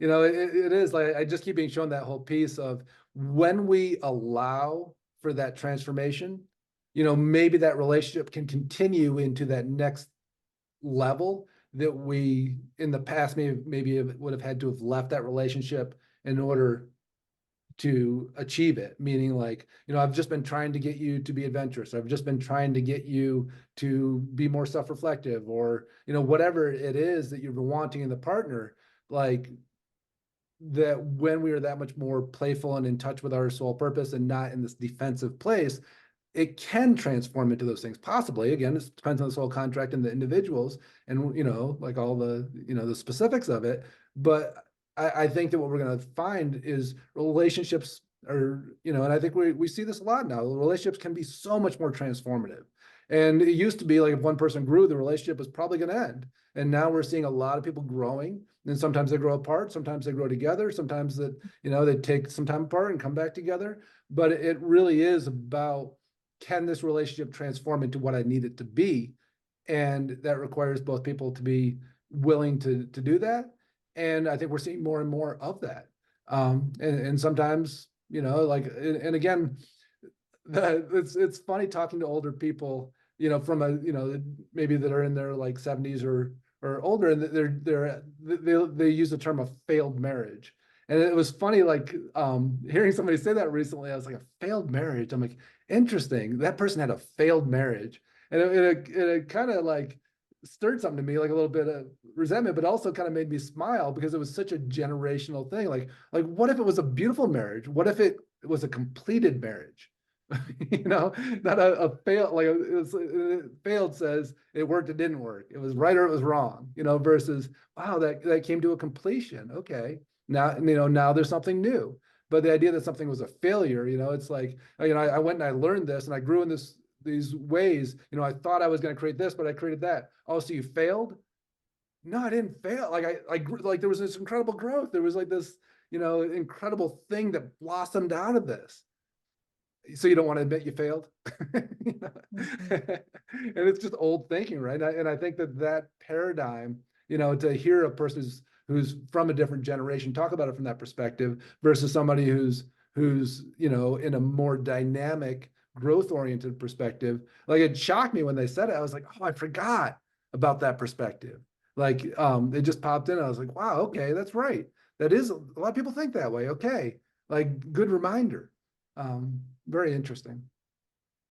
it is like, I just keep being shown that whole piece of when we allow for that transformation, maybe that relationship can continue into that next level that we in the past maybe would have had to have left that relationship in order to achieve it. Meaning like, I've just been trying to get you to be adventurous. I've just been trying to get you to be more self-reflective, or, whatever it is that you've been wanting in the partner, like that when we are that much more playful and in touch with our soul purpose and not in this defensive place, it can transform into those things. Possibly, again, it depends on the soul contract and the individuals and, like all the, the specifics of it. But I think that what we're going to find is relationships are, and I think we see this a lot now. Relationships can be so much more transformative. And it used to be like if one person grew, the relationship was probably going to end. And now we're seeing a lot of people growing. And sometimes they grow apart, sometimes they grow together, sometimes that, they take some time apart and come back together. But it really is about, can this relationship transform into what I need it to be? And that requires both people to be willing to do that. And I think we're seeing more and more of that. And sometimes, like, and again, it's funny talking to older people, from a, maybe that are in their like 70s or older, and they use the term of failed marriage. And it was funny, like hearing somebody say that recently. I was like, a failed marriage. I'm like, interesting. That person had a failed marriage, and it kind of like stirred something to me, like a little bit of resentment, but also kind of made me smile because it was such a generational thing. Like what if it was a beautiful marriage? What if it was a completed marriage? Not a fail, like it failed says it worked, it didn't work, it was right or it was wrong, versus wow, that came to a completion. Okay, now there's something new. But the idea that something was a failure, it's like, I went and I learned this and I grew in these ways, I thought I was going to create this, but I created that. Oh, so you failed? No, I didn't fail. I grew, like there was this incredible growth. There was like this, incredible thing that blossomed out of this. So you don't want to admit you failed? And it's just old thinking, right? And I think that paradigm, to hear a person who's from a different generation talk about it from that perspective versus somebody who's in a more dynamic, growth-oriented perspective, like it shocked me when they said it. I was like, oh, I forgot about that perspective. Like it just popped in. I was like, wow, okay, that's right. That is, a lot of people think that way. Okay, like good reminder. Very interesting.